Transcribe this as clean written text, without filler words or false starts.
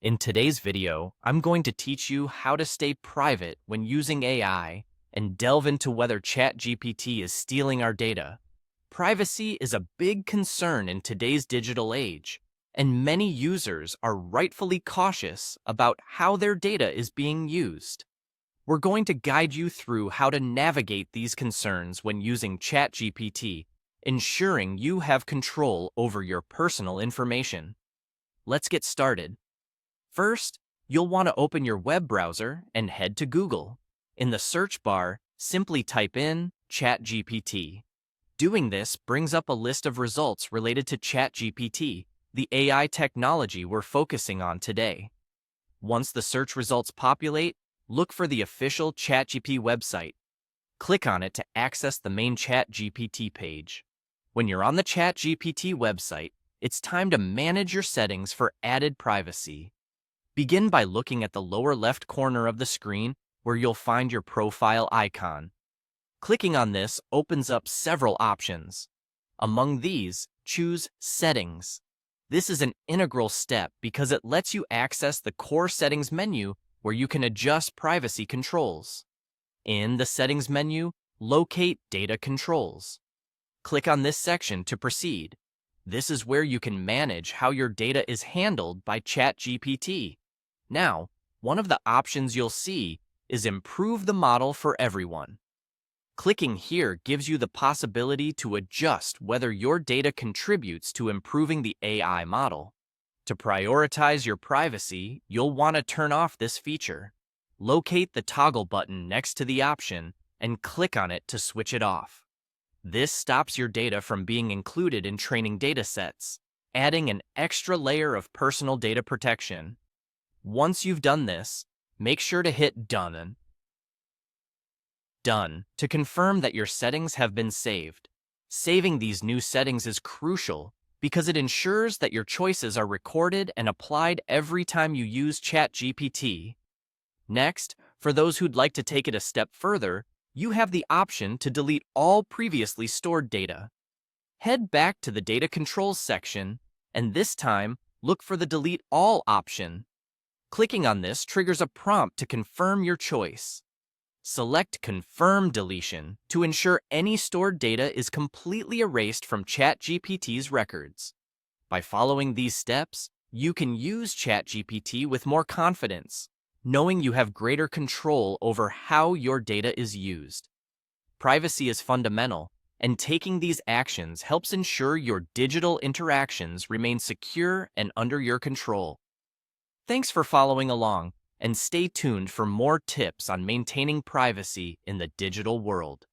In today's video, I'm going to teach you how to stay private when using AI and delve into whether ChatGPT is stealing our data. Privacy is a big concern in today's digital age, and many users are rightfully cautious about how their data is being used. We're going to guide you through how to navigate these concerns when using ChatGPT, ensuring you have control over your personal information. Let's get started. First, you'll want to open your web browser and head to Google. In the search bar, simply type in ChatGPT. Doing this brings up a list of results related to ChatGPT, the AI technology we're focusing on today. Once the search results populate, look for the official ChatGPT website. Click on it to access the main ChatGPT page. When you're on the ChatGPT website, it's time to manage your settings for added privacy. Begin by looking at the lower left corner of the screen where you'll find your profile icon. Clicking on this opens up several options. Among these, choose Settings. This is an integral step because it lets you access the core settings menu where you can adjust privacy controls. In the Settings menu, locate Data Controls. Click on this section to proceed. This is where you can manage how your data is handled by ChatGPT. Now, one of the options you'll see is Improve the model for everyone. Clicking here gives you the possibility to adjust whether your data contributes to improving the AI model. To prioritize your privacy, you'll want to turn off this feature. Locate the toggle button next to the option and click on it to switch it off. This stops your data from being included in training datasets, adding an extra layer of personal data protection. Once you've done this, make sure to hit Done to confirm that your settings have been saved. Saving these new settings is crucial because it ensures that your choices are recorded and applied every time you use ChatGPT. Next, for those who'd like to take it a step further, you have the option to delete all previously stored data. Head back to the Data Controls section, and this time, look for the Delete All option. Clicking on this triggers a prompt to confirm your choice. Select Confirm Deletion to ensure any stored data is completely erased from ChatGPT's records. By following these steps, you can use ChatGPT with more confidence, knowing you have greater control over how your data is used. Privacy is fundamental, and taking these actions helps ensure your digital interactions remain secure and under your control. Thanks for following along, and stay tuned for more tips on maintaining privacy in the digital world.